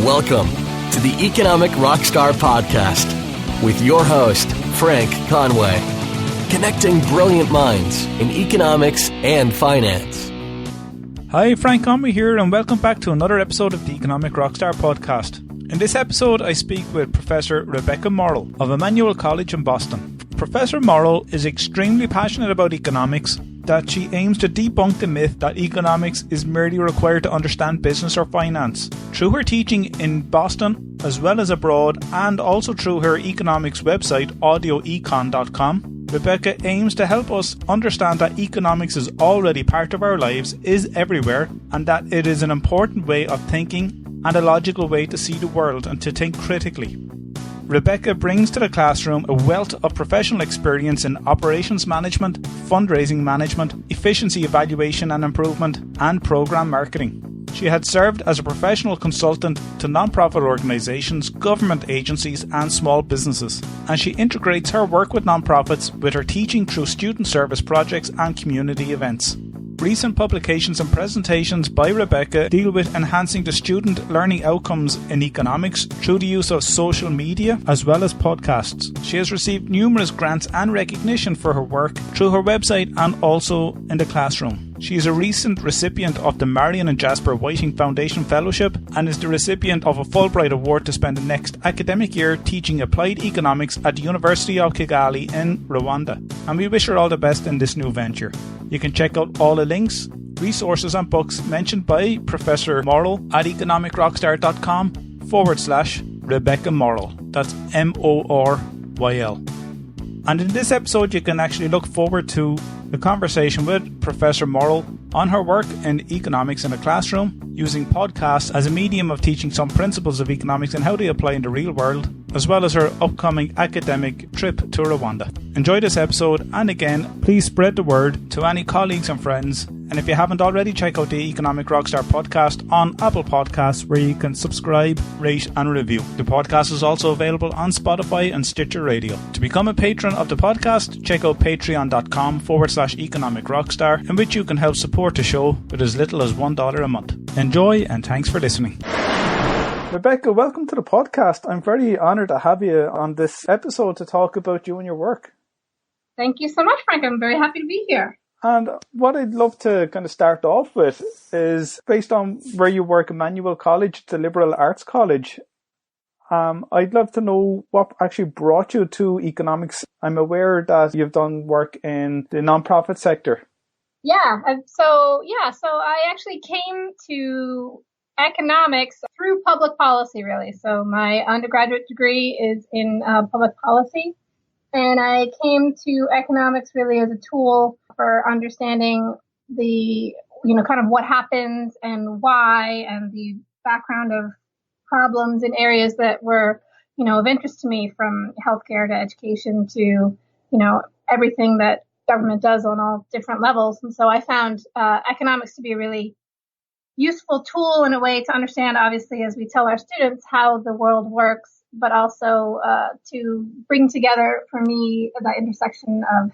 Welcome to the Economic Rockstar Podcast with your host, Frank Conway, connecting brilliant minds in economics and finance. Hi, Frank Conway here, and welcome back to another episode of the Economic Rockstar Podcast. In this episode, I speak with Professor Rebecca Moryl of Emmanuel College in Boston. Professor Moryl is extremely passionate about economics, that she aims to debunk the myth that economics is merely required to understand business or finance. Through her teaching in Boston, as well as abroad, and also through her economics website, audioecon.com, Rebecca aims to help us understand that economics is already part of our lives, is everywhere, and that it is an important way of thinking and a logical way to see the world and to think critically. Rebecca brings to the classroom a wealth of professional experience in operations management, fundraising management, efficiency evaluation and improvement, and program marketing. She had served as a professional consultant to non-profit organisations, government agencies and small businesses, and she integrates her work with non-profits with her teaching through student service projects and community events. Recent publications and presentations by Rebecca deal with enhancing the student learning outcomes in economics through the use of social media as well as podcasts. She has received numerous grants and recognition for her work through her website and also in the classroom. She is a recent recipient of the Marion and Jasper Whiting Foundation Fellowship and is the recipient of a Fulbright Award to spend the next academic year teaching applied economics at the University of Kigali in Rwanda. And we wish her all the best in this new venture. You can check out all the links, resources and books mentioned by Professor Moryl at economicrockstar.com/Rebecca Moryl. That's Moryl. And in this episode, you can actually look forward to a conversation with Professor Moryl on her work in economics in a classroom, using podcasts as a medium of teaching some principles of economics and how they apply in the real world, as well as her upcoming academic trip to Rwanda. Enjoy this episode, and again, please spread the word to any colleagues and friends. And if you haven't already, check out the Economic Rockstar podcast on Apple Podcasts, where you can subscribe, rate and review. The podcast is also available on Spotify and Stitcher Radio. To become a patron of the podcast, check out patreon.com/Economic Rockstar, in which you can help support the show with as little as $1 a month. Enjoy, and thanks for listening. Rebecca, welcome to the podcast. I'm very honoured to have you on this episode to talk about you and your work. Thank you so much, Frank. I'm very happy to be here. And what I'd love to kind of start off with is, based on where you work, Emmanuel College, the liberal arts college, I'd love to know what actually brought you to economics. I'm aware that you've done work in the non-profit sector. So I actually came to economics through public policy, really. So my undergraduate degree is in public policy, and I came to economics really as a tool for understanding the, kind of what happens and why, and the background of problems in areas that were, of interest to me, from healthcare to education to, everything that government does on all different levels. And so I found economics to be a really useful tool in a way to understand, obviously, as we tell our students, how the world works, but also to bring together, for me, that intersection of,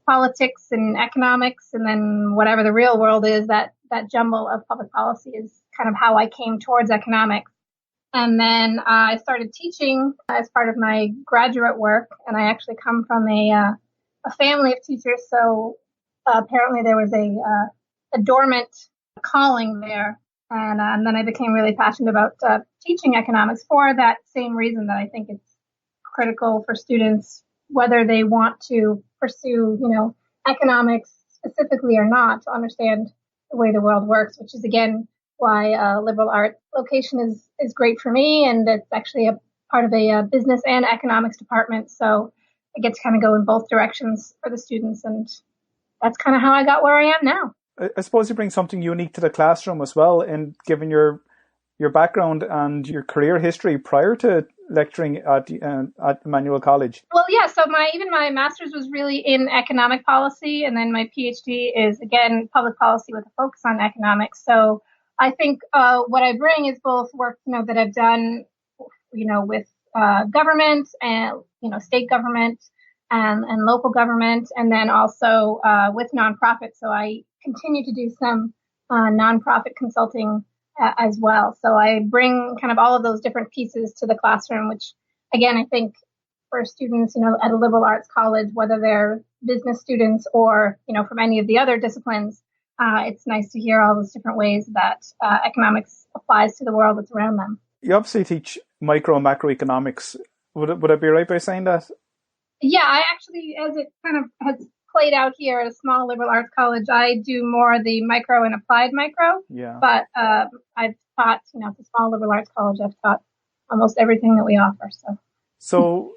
politics and economics, and then whatever the real world is, that jumble of public policy is kind of how I came towards economics. And then I started teaching as part of my graduate work, and I actually come from a family of teachers, so apparently there was a dormant calling there, and then I became really passionate about teaching economics for that same reason, that I think it's critical for students, whether they want to pursue, economics specifically or not, to understand the way the world works, which is, again, why liberal art location is great for me, and it's actually a part of a business and economics department, so I get to kind of go in both directions for the students, and that's kind of how I got where I am now. I suppose you bring something unique to the classroom as well, in given your background and your career history prior to lecturing at Emmanuel College. Well, yeah. So my master's was really in economic policy, and then my PhD is, again, public policy with a focus on economics. So I think what I bring is both work, that I've done, with government and, state government and local government, and then also with nonprofits. So I continue to do some nonprofit consulting as well. So I bring kind of all of those different pieces to the classroom, which again, I think for students, at a liberal arts college, whether they're business students or, from any of the other disciplines, it's nice to hear all those different ways that economics applies to the world that's around them. You obviously teach micro and macroeconomics. Would I be right by saying that? Yeah, I actually, as it kind of has played out here at a small liberal arts college, I do more the micro and applied micro. Yeah. But I've taught, at the small liberal arts college, I've taught almost everything that we offer. So,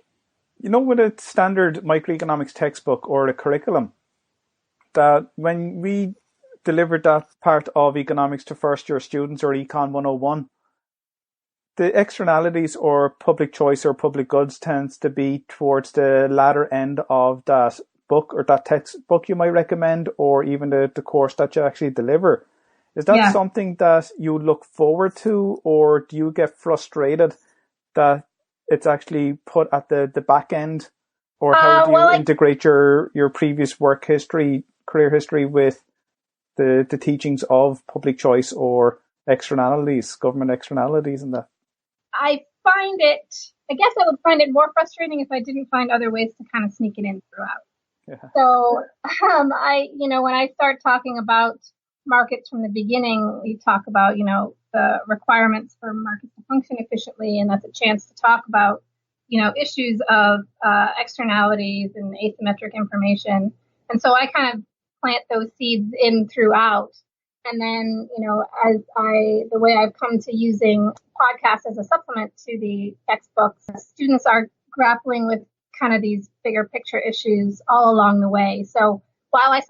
with a standard microeconomics textbook or a curriculum, that when we delivered that part of economics to first year students or Econ 101, the externalities or public choice or public goods tends to be towards the latter end of that book or that textbook you might recommend, or even the course that you actually deliver. Is that something that you look forward to, or do you get frustrated that it's actually put at the back end? Or how do you integrate your previous career history with the teachings of public choice or externalities, government externalities and that? I would find it more frustrating if I didn't find other ways to kind of sneak it in throughout. Yeah. So, when I start talking about markets from the beginning, we talk about, the requirements for markets to function efficiently, and that's a chance to talk about, issues of externalities and asymmetric information. And so I kind of plant those seeds in throughout. And then, the way I've come to using podcasts as a supplement to the textbooks, students are grappling with kind of these bigger picture issues all along the way. So while I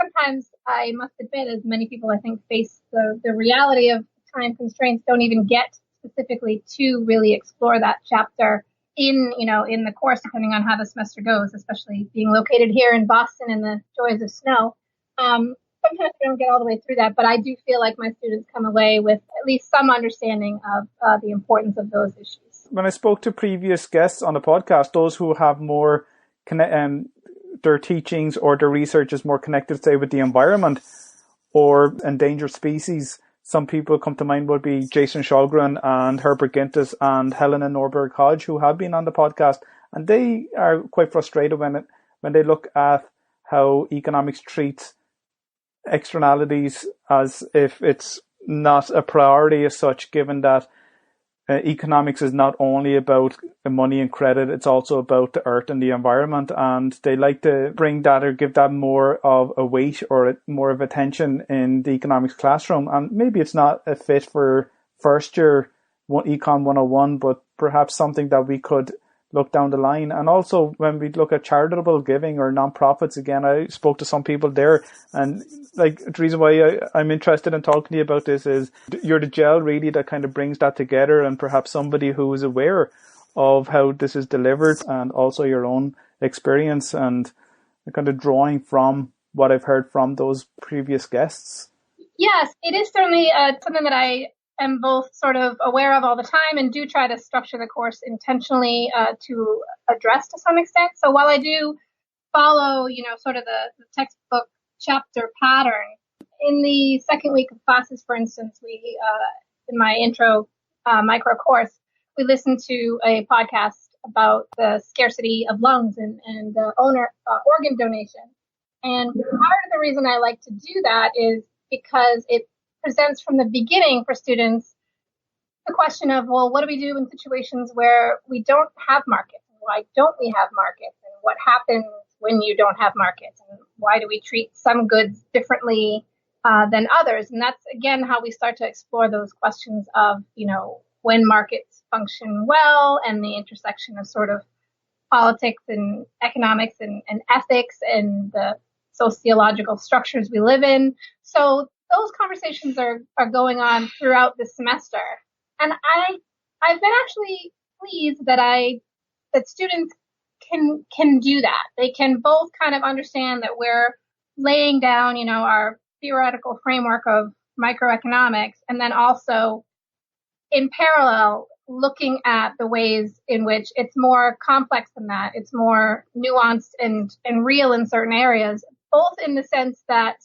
must admit, as many people I think face the reality of time constraints, don't even get specifically to really explore that chapter in the course, depending on how the semester goes, especially being located here in Boston in the joys of snow. Sometimes I don't get all the way through that, but I do feel like my students come away with at least some understanding of the importance of those issues. When I spoke to previous guests on the podcast, those who have more their teachings or their research is more connected, say, with the environment or endangered species, some people come to mind would be Jason Shulgren and Herbert Gintis and Helena Norberg Hodge, who have been on the podcast, and they are quite frustrated when they look at how economics treats externalities as if it's not a priority as such, given that economics is not only about money and credit, it's also about the earth and the environment, and they like to bring that or give that more of a weight or more of attention in the economics classroom. And maybe it's not a fit for first year Econ 101, but perhaps something that we could look down the line. And also when we look at charitable giving or non-profits, again, I spoke to some people there, and the reason why I'm interested in talking to you about this is you're the gel really that kind of brings that together, and perhaps somebody who is aware of how this is delivered and also your own experience, and kind of drawing from what I've heard from those previous guests. Yes, it is certainly something that I am both sort of aware of all the time and do try to structure the course intentionally to address to some extent. So while I do follow, sort of the textbook chapter pattern, in the second week of classes, for instance, we, in my intro micro course, we listened to a podcast about the scarcity of lungs and organ donation. And part of the reason I like to do that is because it presents from the beginning for students the question of, well, what do we do in situations where we don't have markets? Why don't we have markets? And what happens when you don't have markets? And why do we treat some goods differently than others? And that's, again, how we start to explore those questions of, when markets function well and the intersection of sort of politics and economics and ethics and the sociological structures we live in. So those conversations are going on throughout the semester. And I've been actually pleased that students can do that. They can both kind of understand that we're laying down, our theoretical framework of microeconomics, and then also in parallel looking at the ways in which it's more complex than that. It's more nuanced and real in certain areas, both in the sense that,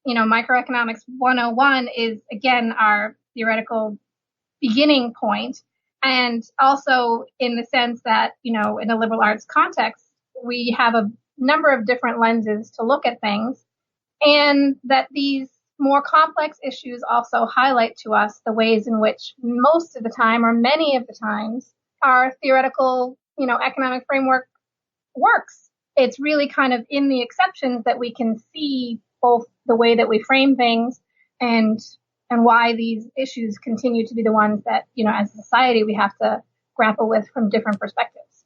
microeconomics 101 is, again, our theoretical beginning point. And also in the sense that, in a liberal arts context, we have a number of different lenses to look at things, and that these more complex issues also highlight to us the ways in which most of the time, or many of the times, our theoretical, economic framework works. It's really kind of in the exceptions that we can see both the way that we frame things and why these issues continue to be the ones that, as a society, we have to grapple with from different perspectives.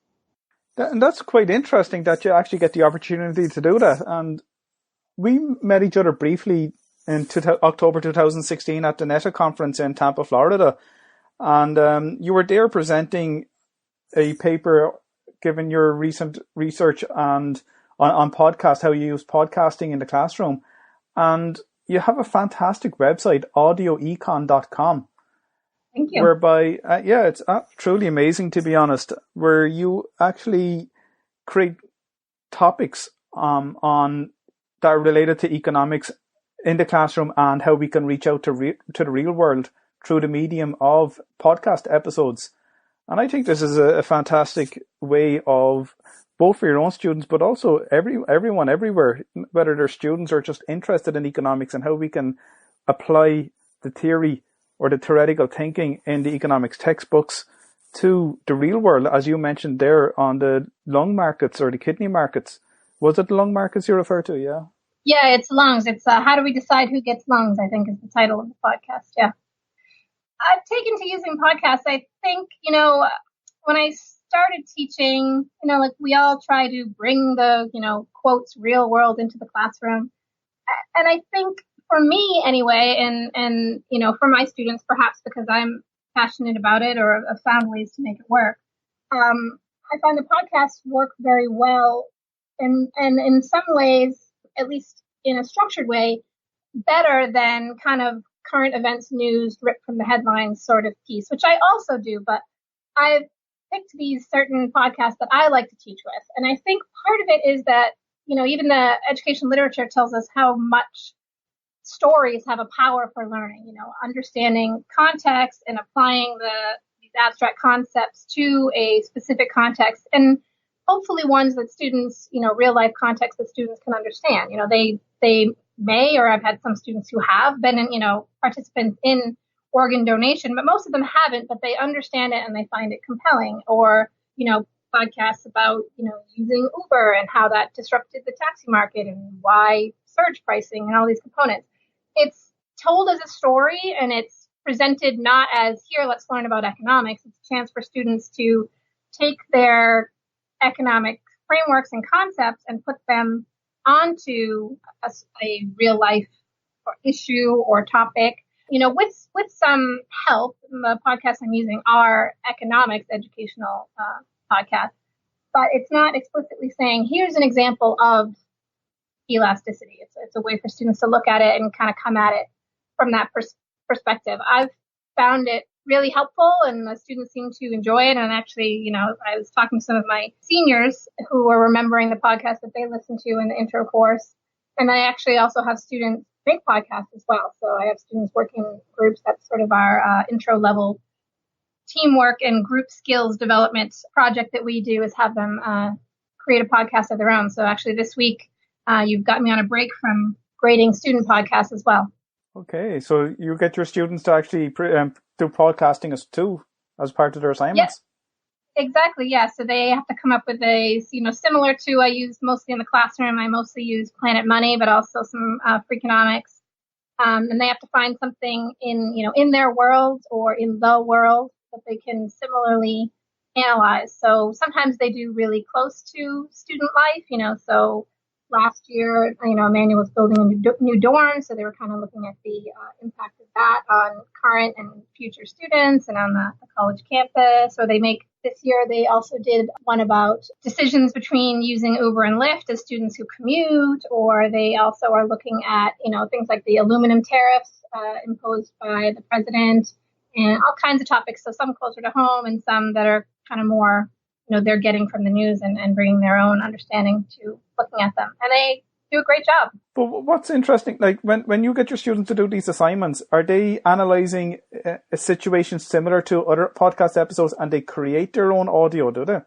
And that's quite interesting that you actually get the opportunity to do that. And we met each other briefly in October 2016 at the NETA conference in Tampa, Florida. And you were there presenting a paper, given your recent research and on podcast, how you use podcasting in the classroom. And you have a fantastic website, audioecon.com. Thank you. Whereby, it's truly amazing, to be honest, where you actually create topics on that are related to economics in the classroom and how we can reach out to the real world through the medium of podcast episodes. And I think this is a fantastic way of, both for your own students, but also everyone everywhere, whether they're students or just interested in economics, and how we can apply the theory or the theoretical thinking in the economics textbooks to the real world, as you mentioned there on the lung markets or the kidney markets. Was it the lung markets you refer to? Yeah. Yeah, it's lungs. It's how do we decide who gets lungs, I think, is the title of the podcast. Yeah. I've taken to using podcasts. I think, when I started teaching, like we all try to bring the, quotes, real world into the classroom. And I think for me anyway, and, for my students, perhaps because I'm passionate about it or have found ways to make it work, I find the podcasts work very well. And in some ways, at least in a structured way, better than kind of current events news ripped from the headlines sort of piece, which I also do, but I've picked these certain podcasts that I like to teach with. And I think part of it is that, even the education literature tells us how much stories have a power for learning, understanding context and applying these abstract concepts to a specific context, and hopefully ones that students, real life context that students can understand. They may, or I've had some students who have been, participants in organ donation, but most of them haven't, but they understand it and they find it compelling. Or, podcasts about, using Uber and how that disrupted the taxi market and why surge pricing and all these components. It's told as a story, and it's presented not as, here, let's learn about economics. It's a chance for students to take their economic frameworks and concepts and put them onto a real life issue or topic, with some help. The podcasts I'm using are economics educational podcasts, but it's not explicitly saying, here's an example of elasticity. It's a way for students to look at it and kind of come at it from that perspective. I've found it really helpful, and the students seem to enjoy it. And actually, I was talking to some of my seniors who were remembering the podcast that they listened to in the intro course. And I actually also have students make podcasts as well. So I have students working in groups. That's sort of our intro level teamwork and group skills development project that we do, is have them create a podcast of their own. So actually this week, you've got me on a break from grading student podcasts as well. Okay, so you get your students to actually do podcasting as part of their assignments? Yeah, exactly, yeah. So they have to come up with similar to, I use mostly in the classroom, I mostly use Planet Money, but also some Freakonomics. And they have to find something in their world or in the world that they can similarly analyze. So sometimes they do really close to student life, so last year, Emmanuel was building a new dorm, so they were kind of looking at the impact of that on current and future students and on the college campus. Or this year, they also did one about decisions between using Uber and Lyft as students who commute, or they also are looking at, things like the aluminum tariffs imposed by the president and all kinds of topics. So some closer to home and some that are kind of more they're getting from the news and bringing their own understanding to looking at them. And do a great job. But what's interesting, like when you get your students to do these assignments, are they analyzing a situation similar to other podcast episodes and they create their own audio, do they?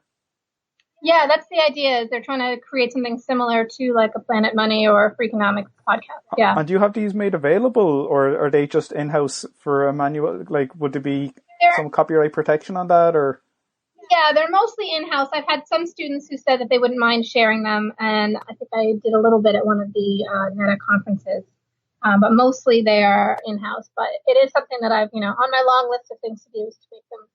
Yeah, that's the idea. Is they're trying to create something similar to like a Planet Money or a Freakonomics podcast. Yeah. And do you have these made available, or are they just in-house for Emmanuel? Like, would there be some copyright protection on that, or? Yeah, they're mostly in-house. I've had some students who said that they wouldn't mind sharing them, and I think I did a little bit at one of the NETA conferences. But mostly they are in-house. But it is something that I've, on my long list of things to do is to make them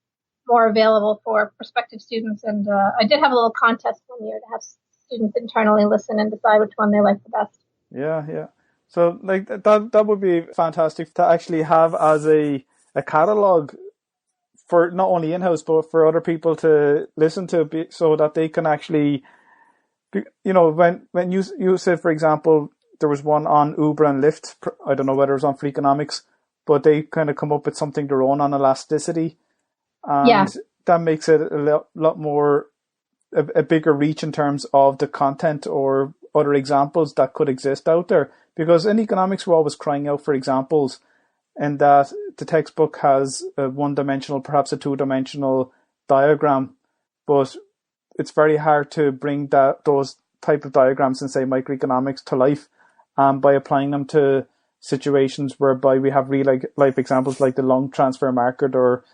more available for prospective students. And I did have a little contest one year to have students internally listen and decide which one they like the best. Yeah. So like that would be fantastic to actually have as a catalog for not only in-house but for other people to listen to, so that they can actually, when you said, for example, there was one on Uber and Lyft. I don't know whether it was on Freakonomics, but they kind of come up with something their own on elasticity. And that makes it a lot more, a bigger reach in terms of the content or other examples that could exist out there. Because in economics, we're always crying out for examples, and that the textbook has a one-dimensional, perhaps a two-dimensional diagram, but it's very hard to bring those type of diagrams in, say, microeconomics to life, by applying them to situations whereby we have real life examples like the lung transfer market, or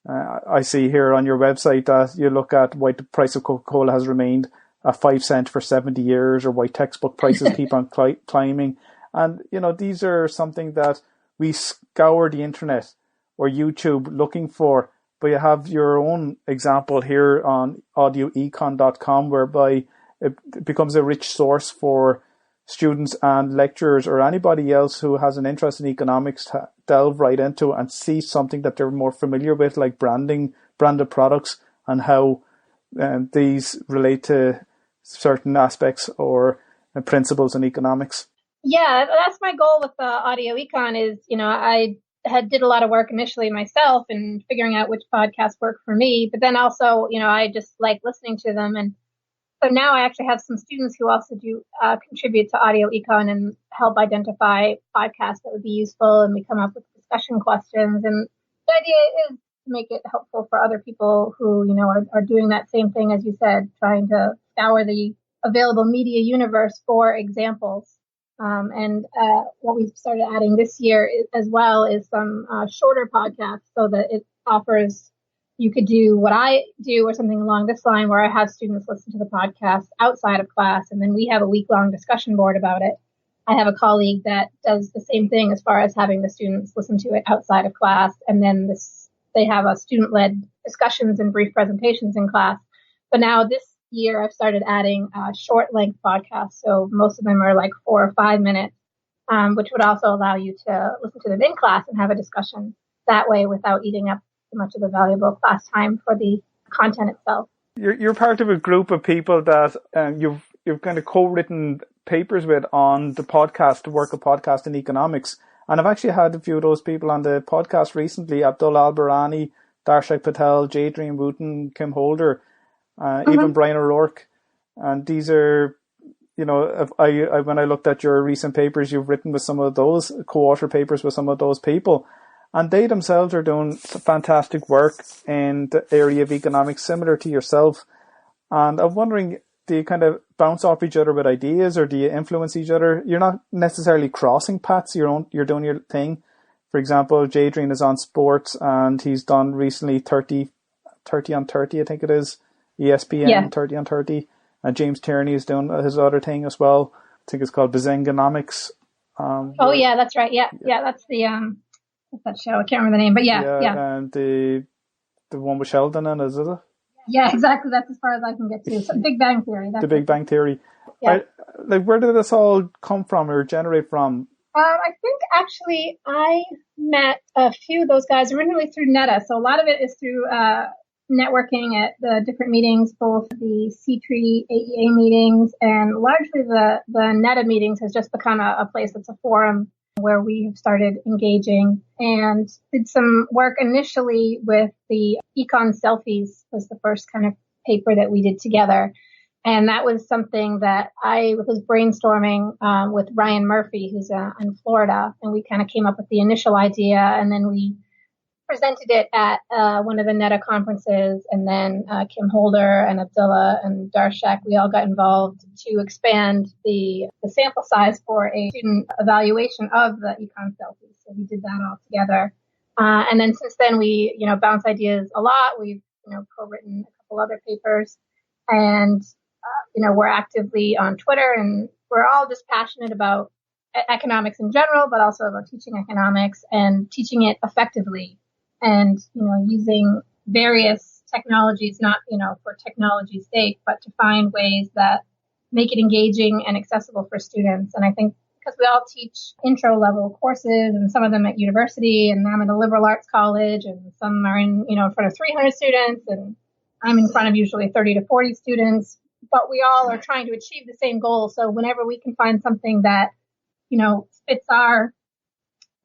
I see here on your website that you look at why the price of Coca-Cola has remained at 5 cents for 70 years, or why textbook prices keep on climbing. And, these are something that we scour the internet or YouTube looking for, but you have your own example here on audioecon.com, whereby it becomes a rich source for students and lecturers or anybody else who has an interest in economics to delve right into and see something that they're more familiar with, like branded products, and how these relate to certain aspects or principles in economics. Yeah, that's my goal with Audio Econ is, I did a lot of work initially myself in figuring out which podcasts work for me, but then also, I just like listening to them. And so now I actually have some students who also do contribute to Audio Econ and help identify podcasts that would be useful, and we come up with discussion questions. And the idea is to make it helpful for other people who, are doing that same thing, as you said, trying to scour the available media universe for examples. And what we've started adding this year as well is some shorter podcasts, so that it offers, you could do what I do or something along this line, where I have students listen to the podcast outside of class, and then we have a week-long discussion board about it. I have a colleague that does the same thing as far as having the students listen to it outside of class, and then they have a student-led discussions and brief presentations in class. But now this year I've started adding short-length podcasts, so most of them are like 4 or 5 minutes, which would also allow you to listen to them in class and have a discussion that way without eating up too much of the valuable class time for the content itself. You're part of a group of people that you've kind of co-written papers with on the podcast, the work of podcast in economics. And I've actually had a few of those people on the podcast recently: Abdul Al-Barani, Darshak Patel, Jadrian Wooten, Kim Holder, even Brian O'Rourke. And these are, I when I looked at your recent papers, you've written with some of those, co-author papers with some of those people. And they themselves are doing fantastic work in the area of economics, similar to yourself. And I'm wondering, do you kind of bounce off each other with ideas, or do you influence each other? You're not necessarily crossing paths, you're doing your thing. For example, Jadrian is on sports, and he's done recently 30 on 30, I think it is, ESPN 30 on 30. And James Tierney is doing his other thing as well. I think it's called Bazingonomics. Yeah, that's right. Yeah, that's the... what's that show? I can't remember the name, but yeah. And the one with Sheldon in, is it? Yeah, exactly. That's as far as I can get to. So Big Bang Theory. The Big Bang Theory. Yeah. Where did this all come from or generate from? I think actually I met a few of those guys originally through NETA. So a lot of it is through networking at the different meetings, both the C3 AEA meetings, and largely the NETA meetings has just become a place that's a forum where we have started engaging, and did some work initially with the Econ Selfies was the first kind of paper that we did together. And that was something that I was brainstorming with Ryan Murphy, who's in Florida, and we kind of came up with the initial idea, and then we presented it at one of the NETA conferences, and then Kim Holder and Abdullah and Darshak, we all got involved to expand the sample size for a student evaluation of the econ selfies. So we did that all together. And then since then, we, bounce ideas a lot. We've, co-written a couple other papers, and, we're actively on Twitter, and we're all just passionate about economics in general, but also about teaching economics and teaching it effectively. And, using various technologies, not, for technology's sake, but to find ways that make it engaging and accessible for students. And I think because we all teach intro level courses, and some of them at university, and I'm at a liberal arts college, and some are in front of 300 students, and I'm in front of usually 30 to 40 students, but we all are trying to achieve the same goal. So whenever we can find something that, fits our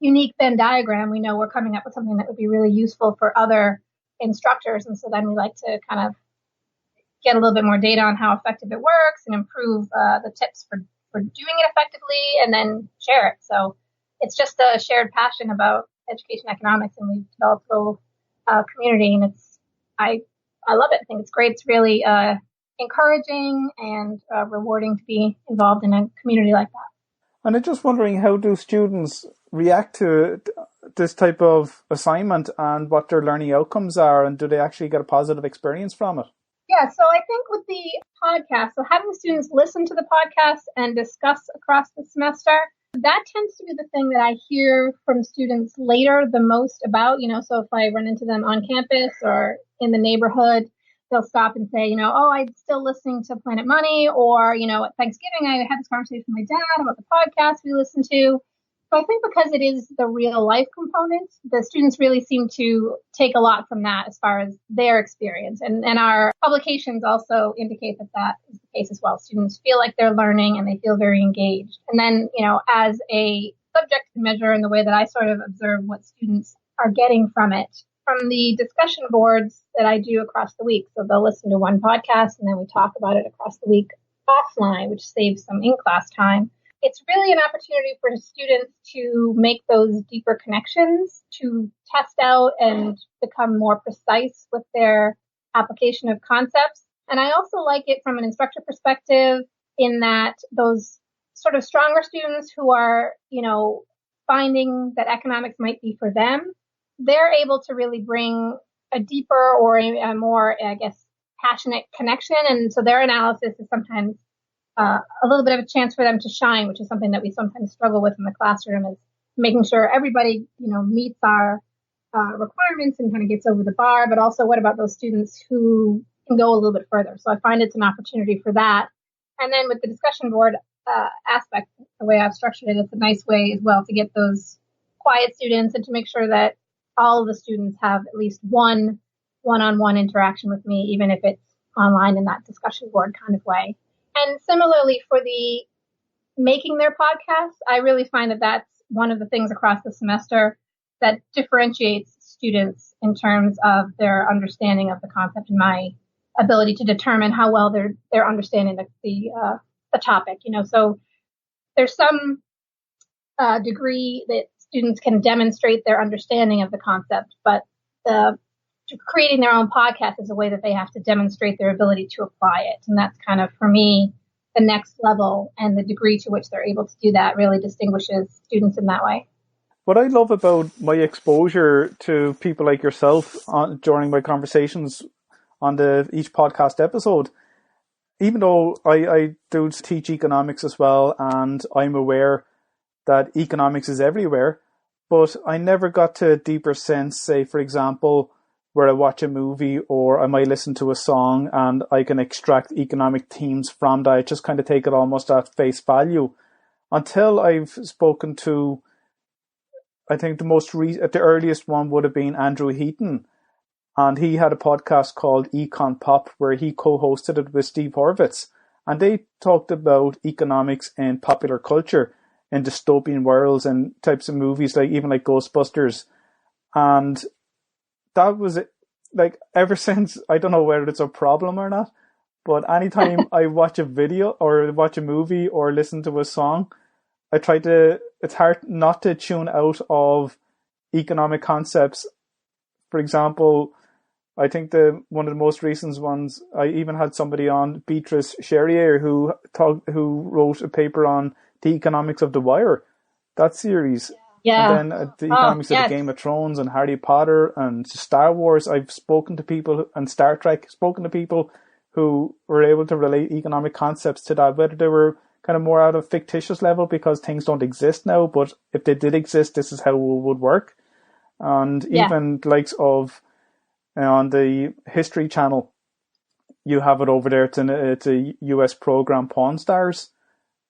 unique Venn diagram, we know we're coming up with something that would be really useful for other instructors. And so then we like to kind of get a little bit more data on how effective it works and improve the tips for doing it effectively, and then share it. So it's just a shared passion about education economics, and we've developed a little community, and I love it. I think it's great. It's really encouraging and rewarding to be involved in a community like that. And I'm just wondering, how do students react to this type of assignment, and what their learning outcomes are, and do they actually get a positive experience from it? Yeah, so I think with the podcast, so having students listen to the podcast and discuss across the semester, that tends to be the thing that I hear from students later the most about, so if I run into them on campus or in the neighborhood, they'll stop and say, I'm still listening to Planet Money, or, at Thanksgiving, I had this conversation with my dad about the podcast we listened to. So I think because it is the real life component, the students really seem to take a lot from that as far as their experience. And our publications also indicate that is the case as well. Students feel like they're learning, and they feel very engaged. And then, as a subjective measure, in the way that I sort of observe what students are getting from it, from the discussion boards that I do across the week. So they'll listen to one podcast, and then we talk about it across the week offline, which saves some in-class time. It's really an opportunity for students to make those deeper connections, to test out and become more precise with their application of concepts. And I also like it from an instructor perspective, in that those sort of stronger students who are, finding that economics might be for them, they're able to really bring a deeper or a more, passionate connection. And so their analysis is sometimes a little bit of a chance for them to shine, which is something that we sometimes struggle with in the classroom, is making sure everybody, meets our requirements and kind of gets over the bar. But also, what about those students who can go a little bit further? So I find it's an opportunity for that. And then with the discussion board aspect, the way I've structured it, it's a nice way as well to get those quiet students, and to make sure that all of the students have at least one-on-one interaction with me, even if it's online in that discussion board kind of way. And similarly for the making their podcasts, I really find that that's one of the things across the semester that differentiates students in terms of their understanding of the concept, and my ability to determine how well they're understanding the topic. So there's some degree that students can demonstrate their understanding of the concept, but creating their own podcast is a way that they have to demonstrate their ability to apply it. And that's kind of, for me, the next level, and the degree to which they're able to do that really distinguishes students in that way. What I love about my exposure to people like yourself during my conversations on each podcast episode, even though I do teach economics as well, and I'm aware that economics is everywhere, but I never got to a deeper sense, say, for example, where I watch a movie or I might listen to a song and I can extract economic themes from that. I just kind of take it almost at face value, until I've spoken to, I think the earliest one would have been Andrew Heaton. And he had a podcast called Econ Pop, where he co-hosted it with Steve Horvitz. And they talked about economics and popular culture and dystopian worlds and types of movies, like Ghostbusters. And that was it. Like, ever since, I don't know whether it's a problem or not, But anytime I watch a video or watch a movie or listen to a song, it's hard not to tune out of economic concepts. For example, I think one of the most recent ones, I even had somebody on, Beatrice Cherrier, who wrote a paper on the economics of The Wire, that series. Yeah. And then the economics of the Game of Thrones and Harry Potter and Star Wars. I've spoken to people, and Star Trek, spoken to people who were able to relate economic concepts to that, whether they were kind of more out of fictitious level because things don't exist now, but if they did exist, this is how it would work. And even the likes of on the History Channel, you have it over there. It's a US program, Pawn Stars,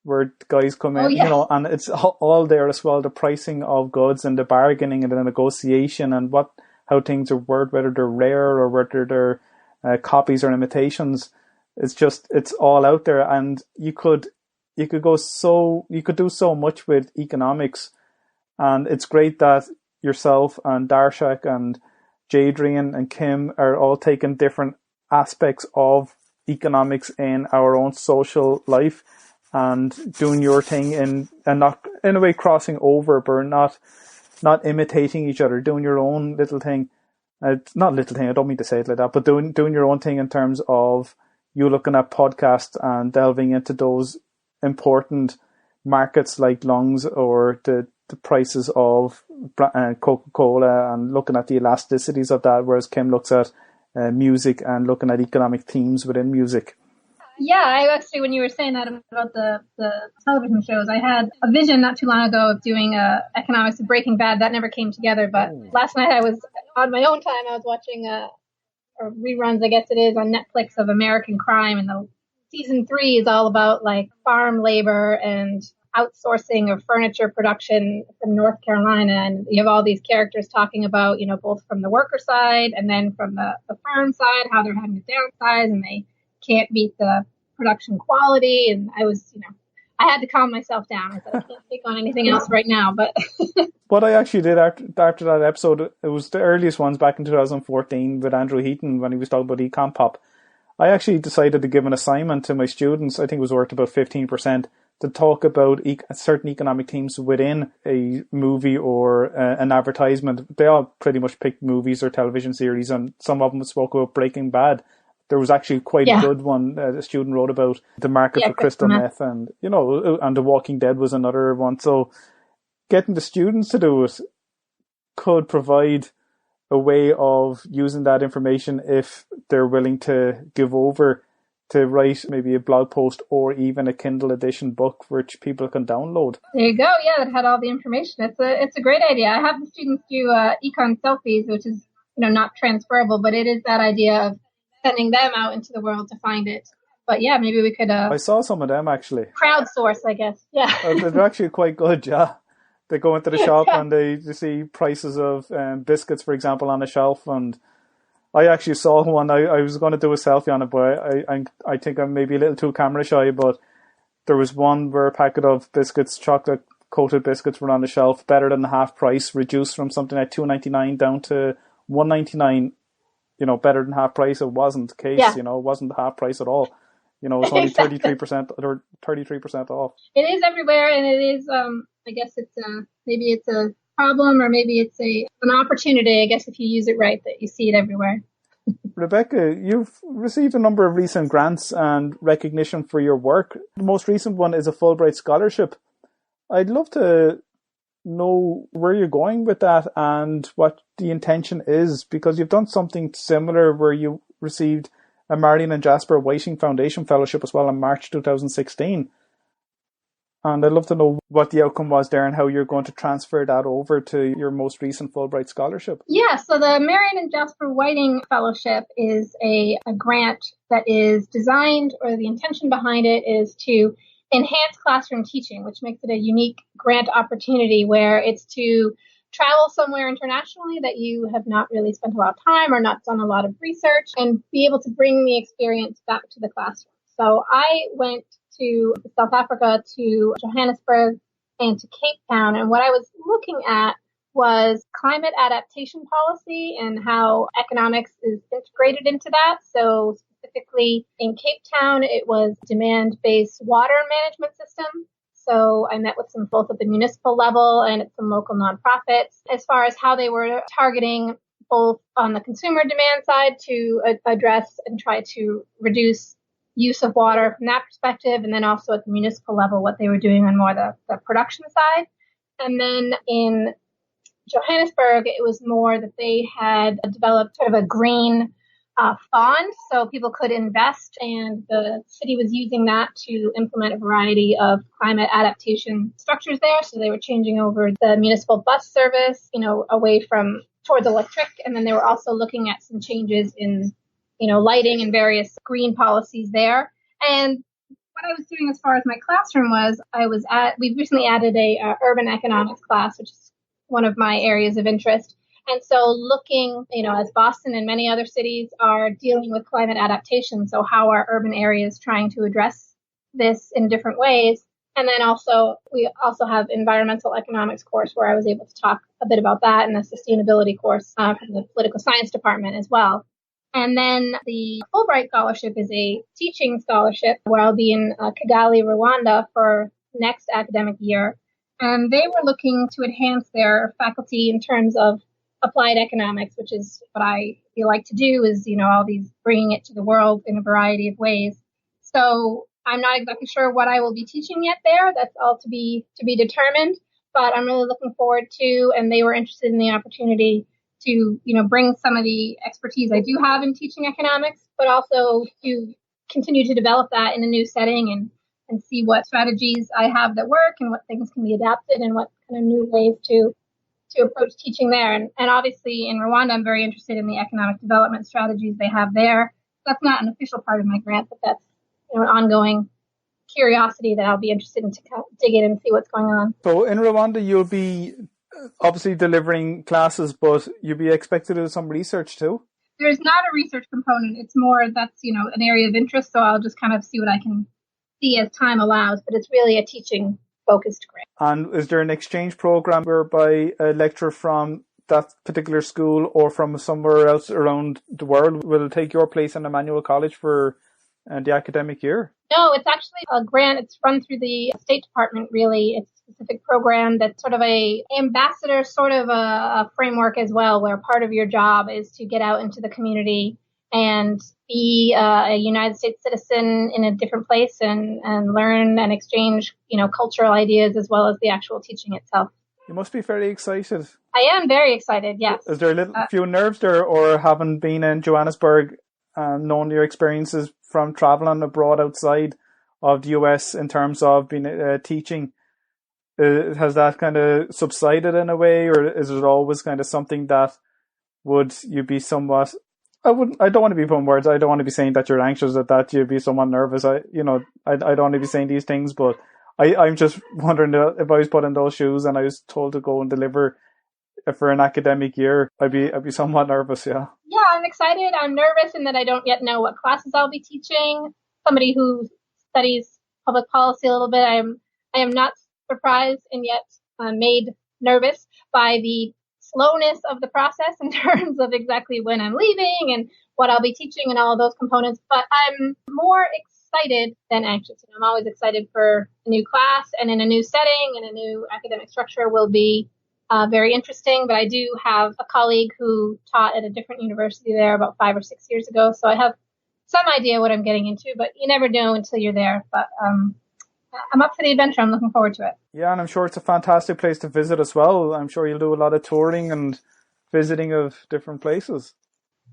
where guys come in, and it's all there as well. The pricing of goods and the bargaining and the negotiation and how things are worth, whether they're rare or whether they're copies or imitations. It's all out there, and you could do so much with economics. And it's great that yourself and Darshak and Jadrian and Kim are all taking different aspects of economics in our own social life and doing your thing and not in a way crossing over, but not imitating each other, doing your own little thing. Not little thing, I don't mean to say it like that, but doing your own thing in terms of you looking at podcasts and delving into those important markets like lungs or the prices of Coca-Cola and looking at the elasticities of that, whereas Kim looks at music and looking at economic themes within music. Yeah, I actually, when you were saying that about the television shows, I had a vision not too long ago of doing economics of Breaking Bad. That never came together, but last night I was, on my own time, I was watching or reruns, I guess it is, on Netflix of American Crime, and the season 3 is all about like farm labor and outsourcing of furniture production from North Carolina. And you have all these characters talking about, both from the worker side and then from the farm side, how they're having to downsize and they can't meet the production quality. And I was, I had to calm myself down. I said, I can't take on anything else right now. But what I actually did after that episode, it was the earliest ones back in 2014 with Andrew Heaton when he was talking about Econ Pop. I actually decided to give an assignment to my students, I think it was worth about 15%, to talk about certain economic themes within a movie or an advertisement. They all pretty much picked movies or television series, and some of them spoke about Breaking Bad. There was actually quite a good one. A student wrote about the market for crystal meth, and and The Walking Dead was another one. So getting the students to do it could provide a way of using that information if they're willing to give over to write maybe a blog post or even a Kindle edition book which people can download. There you go. Yeah, that had all the information. It's a great idea. I have the students do econ selfies, which is not transferable, but it is that idea of sending them out into the world to find it. But yeah, maybe we could. I saw some of them actually. Crowdsource, I guess. Yeah. They're actually quite good. Yeah. They go into the shop and they see prices of biscuits, for example, on the shelf. And I actually saw one. I was going to do a selfie on it, but I think I'm maybe a little too camera shy. But there was one where a packet of biscuits, chocolate coated biscuits, were on the shelf, better than the half price, reduced from something like $2.99 down to $1.99. Better than half price. It wasn't the case. Yeah. It wasn't half price at all. It was only 33% or 33% off. It is everywhere, and it is. I guess it's maybe it's a problem, or maybe it's an opportunity. I guess if you use it right, that you see it everywhere. Rebecca, you've received a number of recent grants and recognition for your work. The most recent one is a Fulbright scholarship. I'd love to know where you're going with that and what the intention is, because you've done something similar where you received a Marion and Jasper Whiting Foundation Fellowship as well in March 2016. And I'd love to know what the outcome was there and how you're going to transfer that over to your most recent Fulbright scholarship. Yeah, so the Marion and Jasper Whiting Fellowship is a grant that is designed, or the intention behind it is to enhance classroom teaching, which makes it a unique grant opportunity where it's to travel somewhere internationally that you have not really spent a lot of time or not done a lot of research, and be able to bring the experience back to the classroom. So I went to South Africa, to Johannesburg, and to Cape Town, and what I was looking at was climate adaptation policy and how economics is integrated into that. So Specifically in Cape Town, it was demand-based water management system. So I met with some both at the municipal level and at some local nonprofits as far as how they were targeting both on the consumer demand side to address and try to reduce use of water from that perspective, and then also at the municipal level what they were doing on more the production side. And then in Johannesburg, it was more that they had developed sort of a green fund so people could invest, and the city was using that to implement a variety of climate adaptation structures there. So they were changing over the municipal bus service, away from towards electric, and then they were also looking at some changes in, lighting and various green policies there. And what I was doing as far as my classroom was, we recently added a urban economics class, which is one of my areas of interest. And so looking, as Boston and many other cities are dealing with climate adaptation, so how are urban areas trying to address this in different ways? And then we also have environmental economics course where I was able to talk a bit about that, and a sustainability course from the political science department as well. And then the Fulbright scholarship is a teaching scholarship where I'll be in Kigali, Rwanda for next academic year. And they were looking to enhance their faculty in terms of applied economics, which is what I feel like to do, is, all these bringing it to the world in a variety of ways. So I'm not exactly sure what I will be teaching yet there. That's all to be determined, but I'm really looking forward to, and they were interested in the opportunity to, bring some of the expertise I do have in teaching economics, but also to continue to develop that in a new setting and see what strategies I have that work and what things can be adapted and what kind of new ways to approach teaching there. And obviously in Rwanda, I'm very interested in the economic development strategies they have there. That's not an official part of my grant, but that's an ongoing curiosity that I'll be interested in to kind of dig in and see what's going on. So in Rwanda, you'll be obviously delivering classes, but you'll be expected to do some research too? There's not a research component. It's more that's, an area of interest. So I'll just kind of see what I can see as time allows, but it's really a teaching focused grant. And is there an exchange program whereby a lecturer from that particular school or from somewhere else around the world will take your place in Emmanuel College for the academic year? No, it's actually a grant. It's run through the State Department, really. It's a specific program that's sort of a ambassador sort of a framework as well, where part of your job is to get out into the community and be a United States citizen in a different place and learn and exchange, cultural ideas as well as the actual teaching itself. You must be very excited. I am very excited, yes. Is there a few nerves there, or having been in Johannesburg, knowing your experiences from traveling abroad outside of the US in terms of being teaching, has that kind of subsided in a way, or is it always kind of something that would you be somewhat? I don't want to be putting words. I don't want to be saying that you're anxious at that you'd be somewhat nervous. I don't want to be saying these things, but I'm just wondering if I was put in those shoes and I was told to go and deliver for an academic year, I'd be somewhat nervous. Yeah. Yeah, I'm excited. I'm nervous in that I don't yet know what classes I'll be teaching. Somebody who studies public policy a little bit, I am not surprised and yet made nervous by the slowness of the process in terms of exactly when I'm leaving and what I'll be teaching and all of those components. But I'm more excited than anxious. And I'm always excited for a new class, and in a new setting and a new academic structure will be very interesting. But I do have a colleague who taught at a different university there about 5 or 6 years ago. So I have some idea what I'm getting into, but you never know until you're there. But I'm up for the adventure. I'm looking forward to it. Yeah, and I'm sure it's a fantastic place to visit as well. I'm sure you'll do a lot of touring and visiting of different places.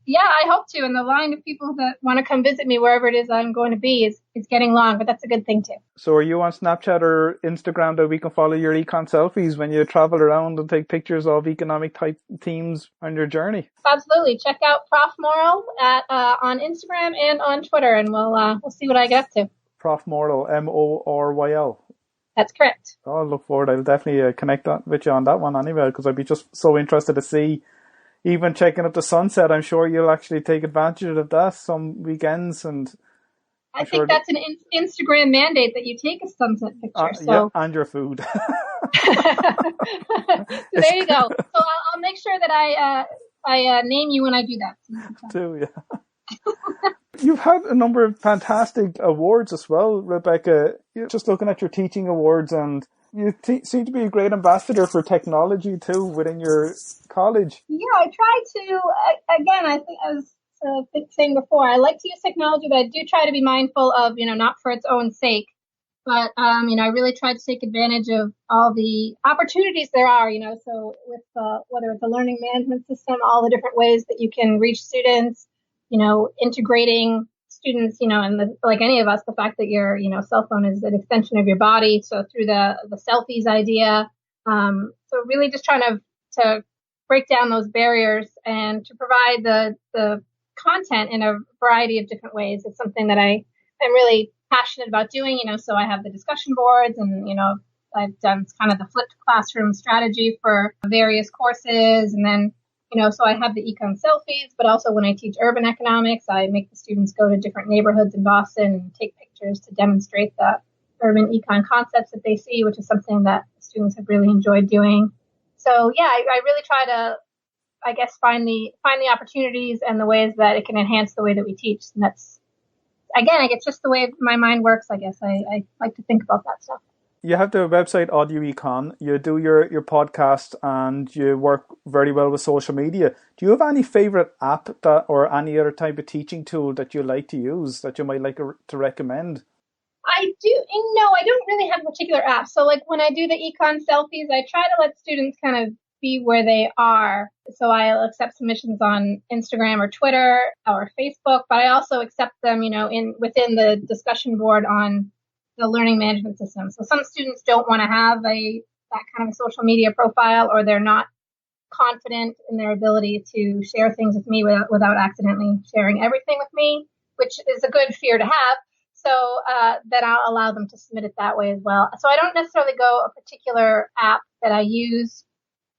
Yeah, I hope to. And the line of people that want to come visit me wherever it is I'm going to be is getting long, but that's a good thing too. So are you on Snapchat or Instagram that we can follow your econ selfies when you travel around and take pictures of economic type themes on your journey? Absolutely. Check out Prof. Moryl on Instagram and on Twitter, and we'll see what I get up to. Prof. Moryl, Moryl. That's correct. Oh, I look forward. I'll definitely connect with you on that one anyway, because I'd be just so interested to see, even checking up the sunset. I'm sure you'll actually take advantage of that some weekends. And I think that's an Instagram mandate that you take a sunset picture. Yeah, and your food. So there you go. So I'll make sure that I name you when I do that. Too, yeah. You've had a number of fantastic awards as well, Rebecca. You're just looking at your teaching awards, and you seem to be a great ambassador for technology too within your college. Yeah, I try to, again, I think I was saying before, I like to use technology, but I do try to be mindful of, not for its own sake, but, I really try to take advantage of all the opportunities there are, so with, whether it's a learning management system, all the different ways that you can reach students, integrating students, and like any of us, the fact that your, cell phone is an extension of your body. So through the selfies idea, so really just trying to break down those barriers and to provide the content in a variety of different ways. It's something that I'm really passionate about doing, so I have the discussion boards and, I've done kind of the flipped classroom strategy for various courses. And then, so I have the econ selfies, but also when I teach urban economics, I make the students go to different neighborhoods in Boston and take pictures to demonstrate the urban econ concepts that they see, which is something that students have really enjoyed doing. So yeah, I really try to, I guess, find the opportunities and the ways that it can enhance the way that we teach. And that's, again, I guess just the way my mind works, I guess. I like to think about that stuff. You have the website Audio Econ, you do your podcast, and you work very well with social media. Do you have any favorite app or any other type of teaching tool that you like to use that you might like to recommend? I do. No, I don't really have a particular app. So like when I do the econ selfies, I try to let students kind of be where they are. So I'll accept submissions on Instagram or Twitter or Facebook, but I also accept them, within the discussion board on the learning management system. So some students don't want to have that kind of social media profile, or they're not confident in their ability to share things with me without accidentally sharing everything with me, which is a good fear to have. So then I'll allow them to submit it that way as well. So I don't necessarily go a particular app that I use.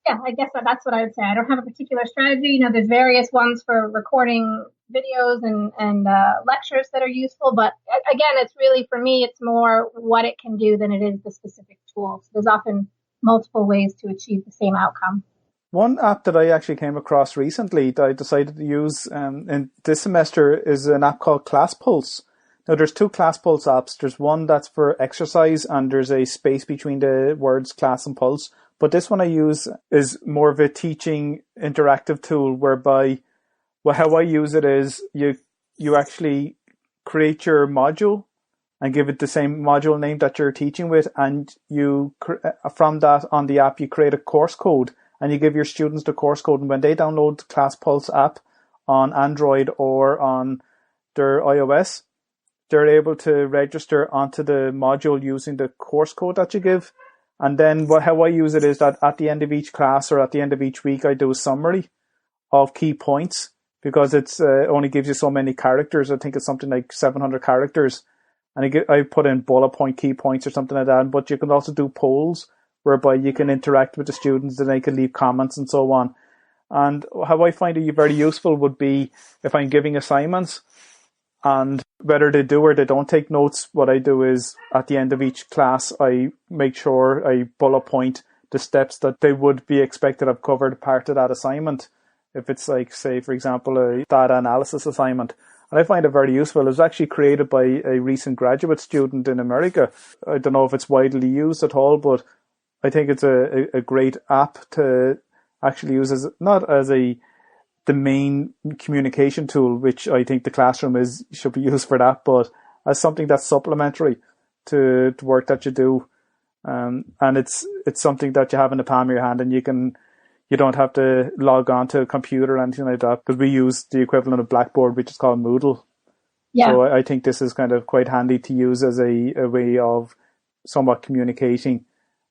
Yeah, I guess that's what I would say. I don't have a particular strategy. There's various ones for recording videos and lectures that are useful. But again, it's really, for me, it's more what it can do than it is the specific tool. So there's often multiple ways to achieve the same outcome. One app that I actually came across recently that I decided to use in this semester is an app called Class Pulse. Now, there's two Class Pulse apps. There's one that's for exercise, and there's a space between the words class and pulse. But this one I use is more of a teaching interactive tool whereby, how I use it is you actually create your module and give it the same module name that you're teaching with, and you from that on the app you create a course code and you give your students the course code, and when they download the Class Pulse app on Android or on their iOS, they're able to register onto the module using the course code that you give. And then how I use it is that at the end of each class or at the end of each week, I do a summary of key points, because it's only gives you so many characters. I think it's something like 700 characters. And I put in bullet point key points or something like that. But you can also do polls whereby you can interact with the students and they can leave comments and so on. And how I find it very useful would be if I'm giving assignments, and whether they do or they don't take notes, what I do is at the end of each class, I make sure I bullet point the steps that they would be expected to have covered part of that assignment. If it's like, say, for example, a data analysis assignment. And I find it very useful. It was actually created by a recent graduate student in America. I don't know if it's widely used at all, but I think it's a great app to actually use as not as the main communication tool, which I think the classroom should be used for that, but as something that's supplementary to the work that you do. And it's something that you have in the palm of your hand, and you don't have to log on to a computer or anything like that, because we use the equivalent of Blackboard, which is called Moodle. Yeah. So I think this is kind of quite handy to use as a way of somewhat communicating.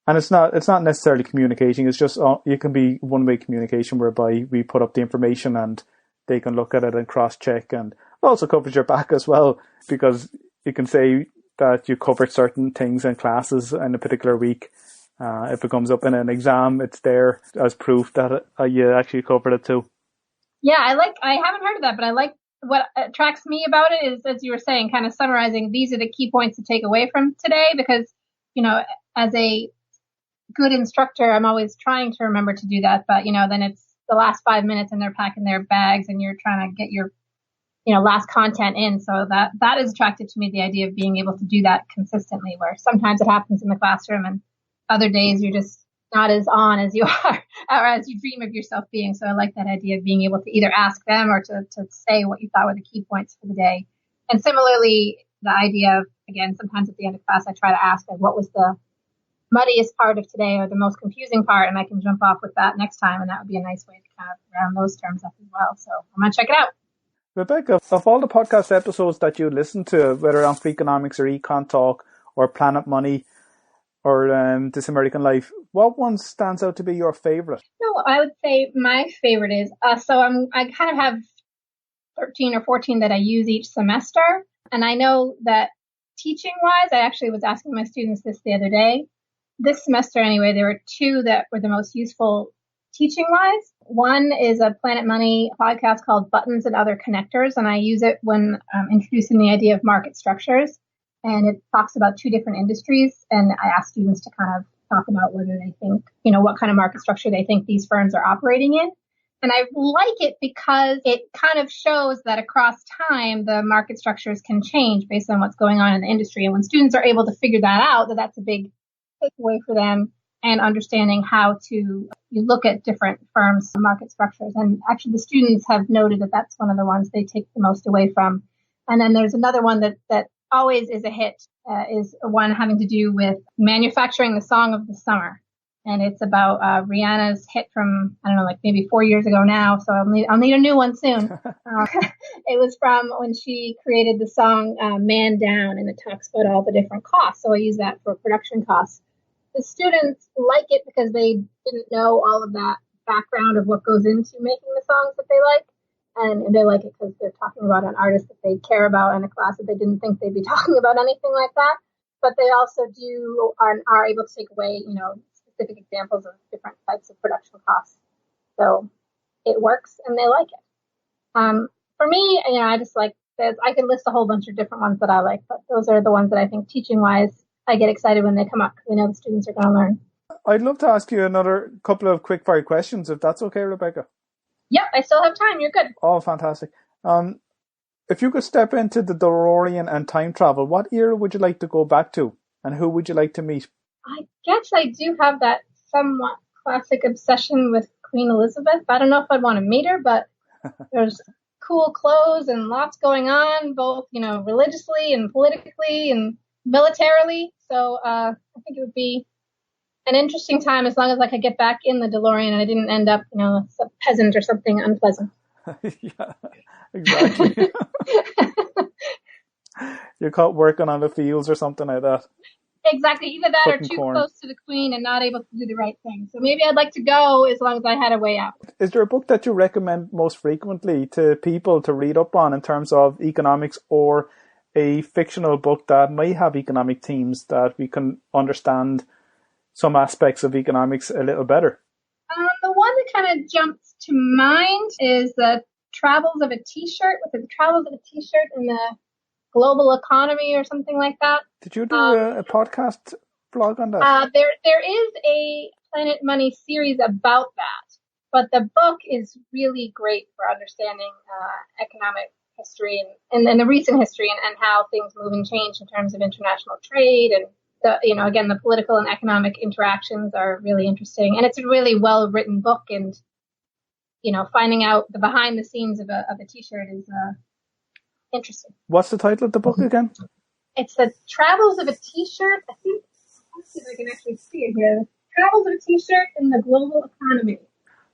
And it's not necessarily communicating. It's just it can be one-way communication whereby we put up the information and they can look at it and cross-check. And it also covers your back as well, because you can say that you covered certain things in classes in a particular week. If it comes up in an exam, it's there as proof that you actually covered it too. Yeah, I haven't heard of that, but I like what attracts me about it is, as you were saying, kind of summarizing, these are the key points to take away from today, because, as a good instructor, I'm always trying to remember to do that. But, then it's the last 5 minutes and they're packing their bags and you're trying to get your last content in. So that is attractive to me, the idea of being able to do that consistently, where sometimes it happens in the classroom and other days you're just not as on as you are or as you dream of yourself being. So I like that idea of being able to either ask them or to say what you thought were the key points for the day. And similarly, the idea of, again, sometimes at the end of class, I try to ask, like, what was the muddiest part of today or the most confusing part? And I can jump off with that next time. And that would be a nice way to kind of round those terms up as well. So I'm going to check it out. Rebecca, of all the podcast episodes that you listen to, whether on Free Economics or Econ Talk or Planet Money or This American Life, what one stands out to be your favorite? No, I would say my favorite is, I kind of have 13 or 14 that I use each semester. And I know that teaching wise, I actually was asking my students this the other day. This semester anyway, there were two that were the most useful teaching wise. One is a Planet Money podcast called Buttons and Other Connectors. And I use it when introducing the idea of market structures. And it talks about two different industries. And I ask students to kind of talk about whether they think, what kind of market structure they think these firms are operating in. And I like it because it kind of shows that across time, the market structures can change based on what's going on in the industry. And when students are able to figure that out, that's a big takeaway for them, and understanding how to look at different firms' market structures. And actually, the students have noted that that's one of the ones they take the most away from. And then there's another one that always is a hit, is one having to do with manufacturing the song of the summer. And it's about Rihanna's hit from, I don't know, like maybe 4 years ago now. So I'll need a new one soon. It was from when she created the song Man Down, and it talks about all the different costs. So I use that for production costs. The students like it because they didn't know all of that background of what goes into making the songs that they like. And they like it because they're talking about an artist that they care about in a class that they didn't think they'd be talking about anything like that. But they also are able to take away, specific examples of different types of production costs. So it works and they like it. For me, I just like this. I could list a whole bunch of different ones that I like, but those are the ones that I think teaching wise, I get excited when they come up because I know the students are going to learn. I'd love to ask you another couple of quick fire questions, if that's okay, Rebecca. Yep, I still have time. You're good. Oh, fantastic. If you could step into the DeLorean and time travel, what era would you like to go back to, and who would you like to meet? I guess I do have that somewhat classic obsession with Queen Elizabeth. I don't know if I'd want to meet her, but there's cool clothes and lots going on, both, religiously and politically and militarily. So I think it would be an interesting time as long as I could get back in the DeLorean and I didn't end up, as a peasant or something unpleasant. Yeah, exactly. You're caught working on the fields or something like that. Exactly. Either that or too close to the Queen and not able to do the right thing. So maybe I'd like to go as long as I had a way out. Is there a book that you recommend most frequently to people to read up on in terms of economics, or a fictional book that might have economic themes that we can understand some aspects of economics a little better? The one that kind of jumps to mind is The Travels of a T-shirt, with the Travels of a T-shirt in the Global Economy or something like that. Did you do a podcast blog on that? There is a Planet Money series about that, but the book is really great for understanding economic history and the recent history and how things move and change in terms of international trade, and again, the political and economic interactions are really interesting. And it's a really well written book, and finding out the behind the scenes of a T-shirt is interesting. What's the title of the book again? It's The Travels of a T-shirt. Let's see if I can actually see it here. Travels of a T-shirt in the Global Economy.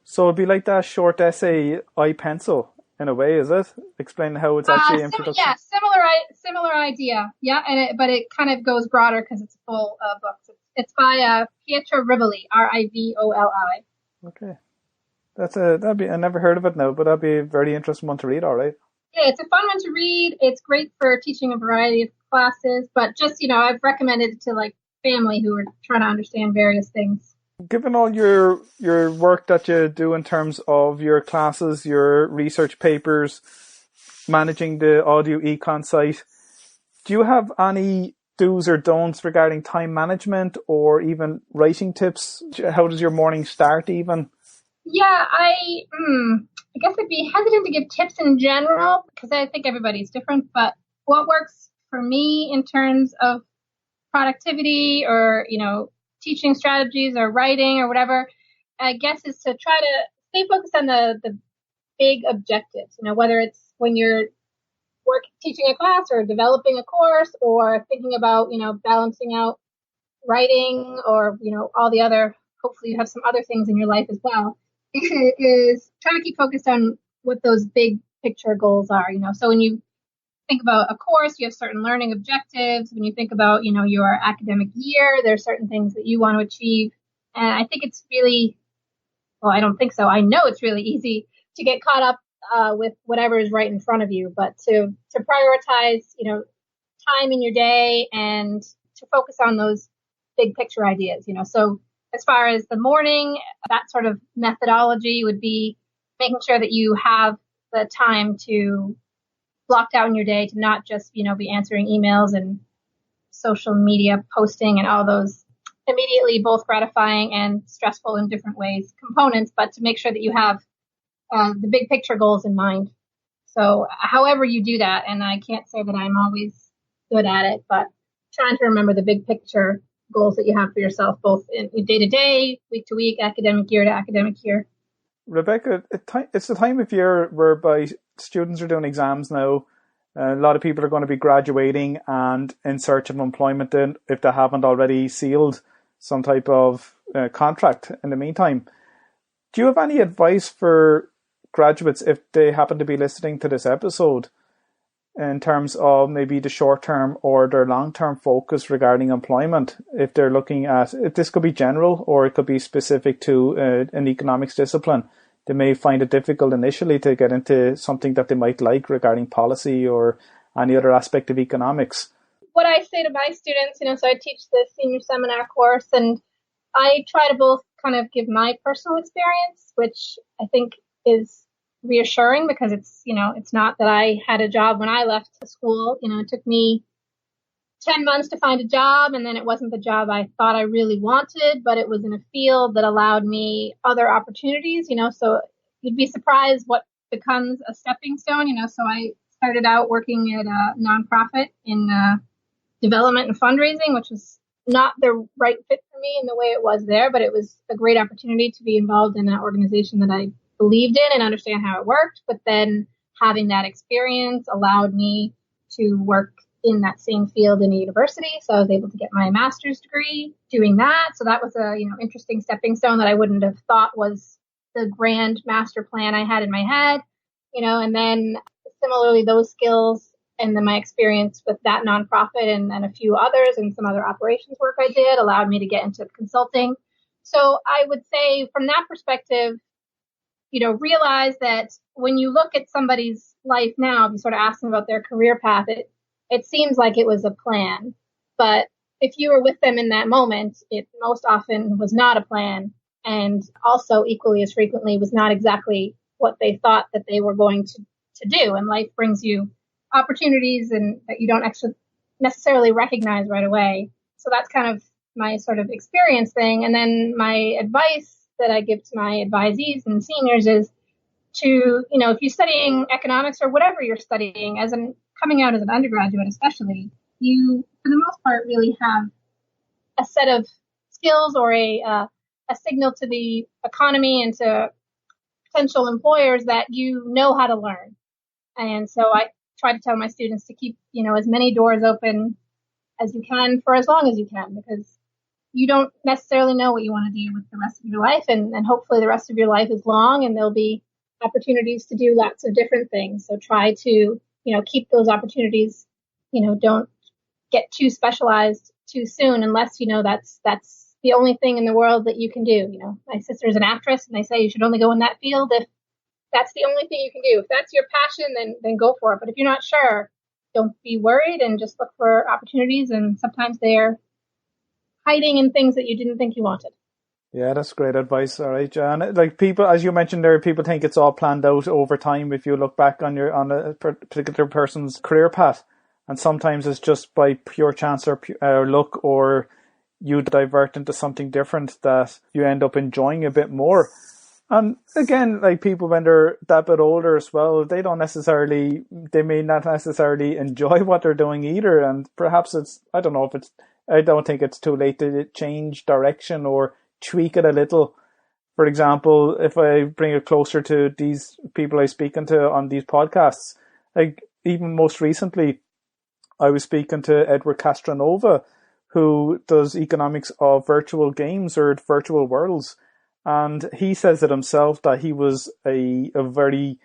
So it'd be like that short essay, iPencil, in a way, is it? Explain how it's actually in production. Yeah, similar idea. Yeah, but it kind of goes broader because it's a full book. It's by Pietro Rivoli, Rivoli. Okay. That'd be, I never heard of it now, but that'd be a very interesting one to read, all right. Yeah, it's a fun one to read. It's great for teaching a variety of classes, but just, I've recommended it to family who are trying to understand various things. Given all your work that you do in terms of your classes, your research papers, managing the audio econ site, do you have any do's or don'ts regarding time management or even writing tips? How does your morning start even? Yeah, I guess I'd be hesitant to give tips in general because I think everybody's different, but what works for me in terms of productivity or, teaching strategies or writing or whatever, I guess is to try to stay focused on the big objectives, whether it's when you're teaching a class or developing a course or thinking about, balancing out writing or, all the other, hopefully you have some other things in your life as well, is trying to keep focused on what those big picture goals are, So when you think about a course, you have certain learning objectives. When you think about, your academic year, there are certain things that you want to achieve. And I think it's really, well, I don't think so. I know it's really easy to get caught up with whatever is right in front of you, but to prioritize, time in your day and to focus on those big picture ideas, So as far as the morning, that sort of methodology would be making sure that you have the time to blocked out in your day to not just, be answering emails and social media posting and all those immediately both gratifying and stressful in different ways components, but to make sure that you have the big picture goals in mind. So however you do that, and I can't say that I'm always good at it, but trying to remember the big picture goals that you have for yourself, both in day to day, week to week, academic year to academic year. Rebecca, it's the time of year whereby students are doing exams now. A lot of people are going to be graduating and in search of employment if they haven't already sealed some type of contract in the meantime. Do you have any advice for graduates if they happen to be listening to this episode in terms of maybe the short-term or their long-term focus regarding employment? If they're looking at, if this could be general or it could be specific to an economics discipline, they may find it difficult initially to get into something that they might like regarding policy or any other aspect of economics. What I say to my students, so I teach the senior seminar course, and I try to both kind of give my personal experience, which I think is reassuring because it's, it's not that I had a job when I left school. It took me 10 months to find a job, and then it wasn't the job I thought I really wanted, but it was in a field that allowed me other opportunities, so you'd be surprised what becomes a stepping stone, so I started out working at a nonprofit in development and fundraising, which was not the right fit for me in the way it was there, but it was a great opportunity to be involved in an organization that I believed in and understand how it worked. But then having that experience allowed me to work in that same field in a university. So I was able to get my master's degree doing that. So that was a, interesting stepping stone that I wouldn't have thought was the grand master plan I had in my head, and then similarly, those skills and then my experience with that nonprofit and a few others and some other operations work I did allowed me to get into consulting. So I would say from that perspective, realize that when you look at somebody's life now, if you sort of ask them about their career path, it seems like it was a plan. But if you were with them in that moment, it most often was not a plan. And also equally as frequently was not exactly what they thought that they were going to do. And life brings you opportunities and that you don't actually necessarily recognize right away. So that's kind of my sort of experience thing. And then my advice that I give to my advisees and seniors is to, if you're studying economics or whatever you're studying, coming out as an undergraduate especially, you, for the most part, really have a set of skills or a signal to the economy and to potential employers that you know how to learn. And so I try to tell my students to keep, as many doors open as you can for as long as you can, because you don't necessarily know what you want to do with the rest of your life. And hopefully the rest of your life is long and there'll be opportunities to do lots of different things. So try to, keep those opportunities, don't get too specialized too soon unless, that's the only thing in the world that you can do. My sister's an actress and they say you should only go in that field if that's the only thing you can do. If that's your passion, then go for it. But if you're not sure, don't be worried and just look for opportunities. And sometimes they're hiding in things that you didn't think you wanted. Yeah, that's great advice. All right, John. Like people, as you mentioned there, people think it's all planned out over time if you look back on a particular person's career path. And sometimes it's just by pure chance or luck, or you divert into something different that you end up enjoying a bit more. And again, like people when they're that bit older as well, they may not necessarily enjoy what they're doing either. And perhaps I don't think it's too late to change direction or tweak it a little. For example, if I bring it closer to these people I'm speaking to on these podcasts, like even most recently, I was speaking to Edward Castronova, who does economics of virtual games or virtual worlds. And he says it himself that he was a very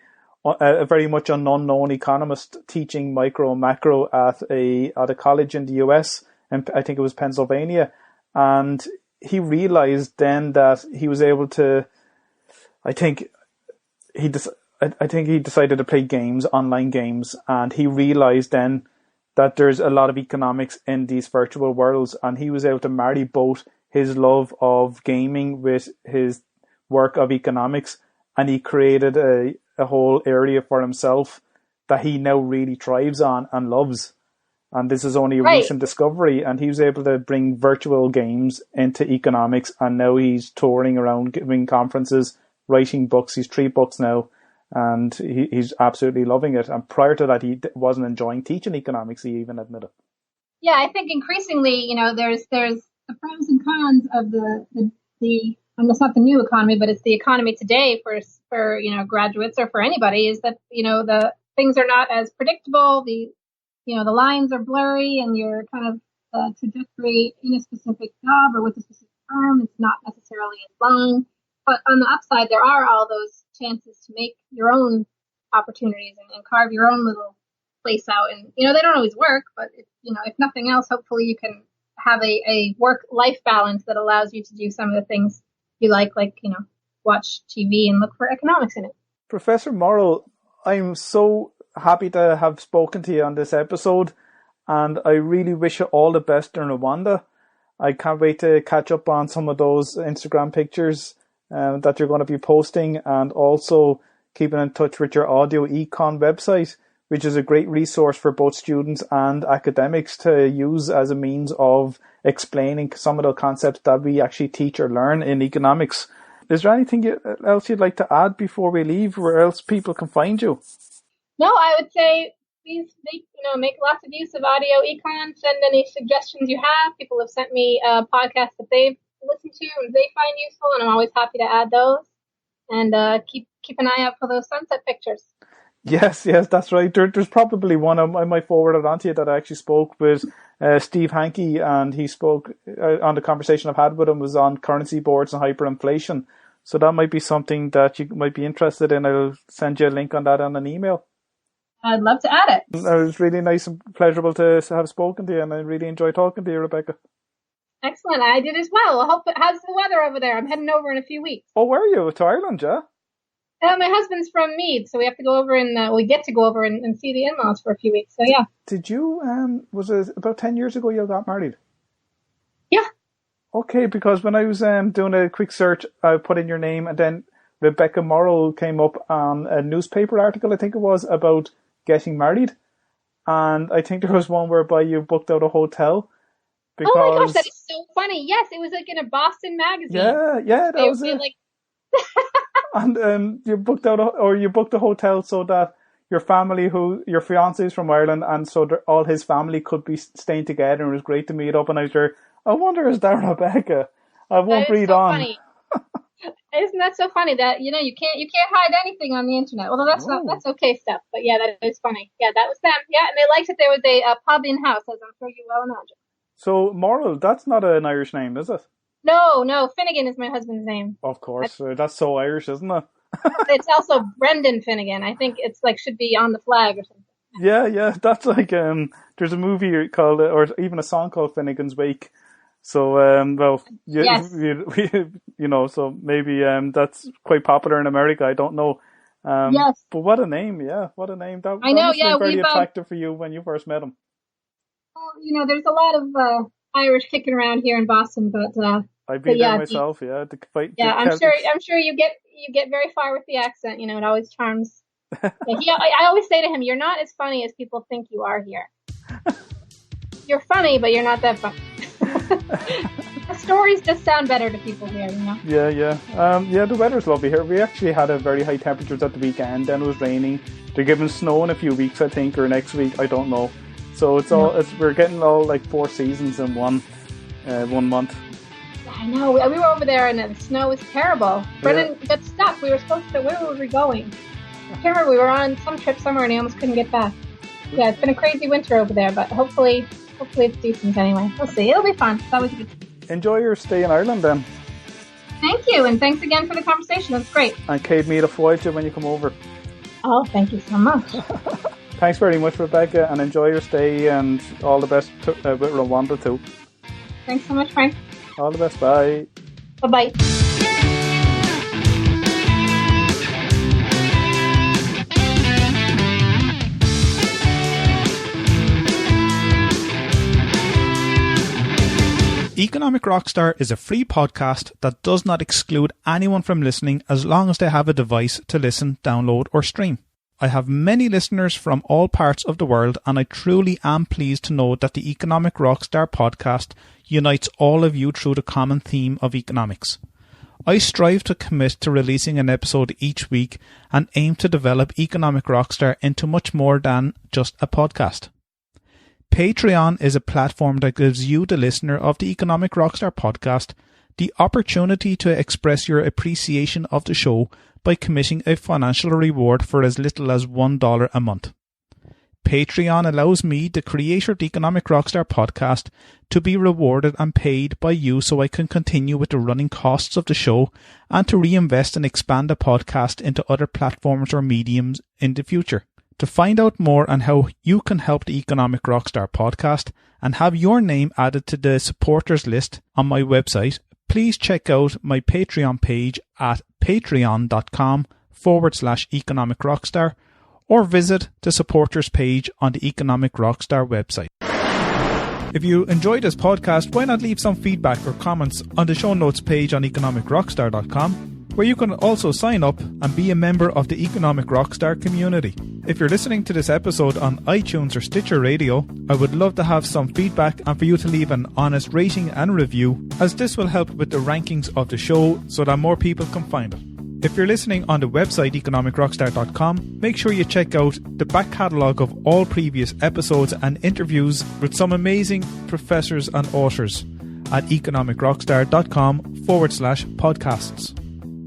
much an unknown economist teaching micro and macro at a college in the US, and I think it was Pennsylvania. And he realized then that he was able to, I think he decided to play games, online games, and he realized then that there's a lot of economics in these virtual worlds, and he was able to marry both his love of gaming with his work of economics, and he created a whole area for himself that he now really thrives on and loves. And this is only a recent discovery, and he was able to bring virtual games into economics, and now he's touring around giving conferences, writing books. He's 3 books now, and he's absolutely loving it. And prior to that, he wasn't enjoying teaching economics, he even admitted. Yeah, I think increasingly, there's the pros and cons of the and it's not the new economy, but it's the economy today for graduates or for anybody, is that the things are not as predictable. The lines are blurry, and your kind of trajectory in a specific job or with a specific firm is not necessarily as long. But on the upside, there are all those chances to make your own opportunities and carve your own little place out. And they don't always work, but if nothing else, hopefully you can have a work-life balance that allows you to do some of the things you like watch TV and look for economics in it. Professor Moryl, I'm so happy to have spoken to you on this episode, and I really wish you all the best in Rwanda. I can't wait to catch up on some of those Instagram pictures that you're going to be posting, and also keeping in touch with your audio econ website, which is a great resource for both students and academics to use as a means of explaining some of the concepts that we actually teach or learn in economics. Is there anything else you'd like to add before we leave, where else people can find you? No, I would say please make lots of use of audio econ. Send any suggestions you have. People have sent me podcasts that they've listened to and they find useful, and I'm always happy to add those. And keep an eye out for those sunset pictures. Yes, that's right. There's probably one I might forward it on to you that I actually spoke with Steve Hankey, and he spoke on the conversation I've had with him was on currency boards and hyperinflation. So that might be something that you might be interested in. I'll send you a link on that on an email. I'd love to add it. It was really nice and pleasurable to have spoken to you, and I really enjoyed talking to you, Rebecca. Excellent. I did as well. How's the weather over there? I'm heading over in a few weeks. Oh, where are you? To Ireland, yeah? My husband's from Meath, so we have to go over we get to go over and see the in-laws for a few weeks. So yeah. Did you? Was it about 10 years ago you got married? Yeah. Okay, because when I was doing a quick search, I put in your name, and then Rebecca Moryl came up on a newspaper article, I think it was, about getting married, and I think there was one whereby you booked out a hotel. Because... Oh my gosh, that is so funny! Yes, it was like in a Boston magazine. Yeah, that was it. And you booked a hotel so that your fiance is from Ireland, and so all his family could be staying together, and it was great to meet up. And I was there, I wonder, is that Rebecca? I won't read on. Funny. Isn't that so funny that you can't hide anything on the internet? Although that's okay stuff, but yeah, that is funny. Yeah, that was them. Yeah, and they liked that there was a pub in house, as I'm sure you well imagine. So Moryl, that's not an Irish name, is it? No, Finnegan is my husband's name. Of course, that's so Irish, isn't it? It's also Brendan Finnegan. I think it's should be on the flag or something. Yeah, that's like there's a movie called, or even a song called Finnegan's Wake. So yes. So maybe that's quite popular in America. I don't know. Yes. But what a name! Yeah, what a name. That I know. must Yeah, be very attractive for you when you first met him. Well, there's a lot of Irish kicking around here in Boston, but I'd be there myself. I'm sure you get very far with the accent. It always charms. I always say to him, "You're not as funny as people think you are here. You're funny, but you're not that funny." The stories just sound better to people here, you know? Yeah. The weather's lovely here. We actually had a very high temperatures at the weekend, then it was raining. They're giving snow in a few weeks, I think, or next week, I don't know. So we're getting all like 4 seasons in one month. I know. We were over there and the snow was terrible. Brennan got stuck. We were supposed to, where were we going? I can't remember. We were on some trip somewhere and he almost couldn't get back. Yeah, it's been a crazy winter over there, but hopefully it's decent anyway. We'll see. It'll be fun. It's always good. Enjoy your stay in Ireland then. Thank you, and thanks again for the conversation. That's great. And Kate meet a foil when you come over. Oh, thank you so much. Thanks very much, Rebecca, and enjoy your stay and all the best with Rwanda too. Thanks so much, Frank. All the best. Bye. Bye-bye. Economic Rockstar is a free podcast that does not exclude anyone from listening as long as they have a device to listen, download or stream. I have many listeners from all parts of the world and I truly am pleased to know that the Economic Rockstar podcast unites all of you through the common theme of economics. I strive to commit to releasing an episode each week and aim to develop Economic Rockstar into much more than just a podcast. Patreon is a platform that gives you, the listener of the Economic Rockstar podcast, the opportunity to express your appreciation of the show by committing a financial reward for as little as $1 a month. Patreon allows me, the creator of the Economic Rockstar podcast, to be rewarded and paid by you so I can continue with the running costs of the show and to reinvest and expand the podcast into other platforms or mediums in the future. To find out more on how you can help the Economic Rockstar podcast and have your name added to the supporters list on my website, please check out my Patreon page at patreon.com/Economic Rockstar or visit the supporters page on the Economic Rockstar website. If you enjoyed this podcast, why not leave some feedback or comments on the show notes page on economicrockstar.com, where you can also sign up and be a member of the Economic Rockstar community. If you're listening to this episode on iTunes or Stitcher Radio, I would love to have some feedback and for you to leave an honest rating and review, as this will help with the rankings of the show so that more people can find it. If you're listening on the website economicrockstar.com, make sure you check out the back catalogue of all previous episodes and interviews with some amazing professors and authors at economicrockstar.com/podcasts.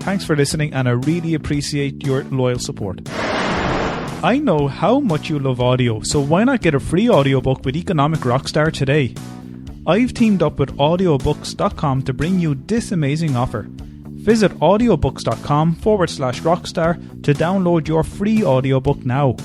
Thanks for listening and I really appreciate your loyal support. I know how much you love audio, so why not get a free audiobook with Economic Rockstar today? I've teamed up with audiobooks.com to bring you this amazing offer. Visit audiobooks.com/rockstar to download your free audiobook now.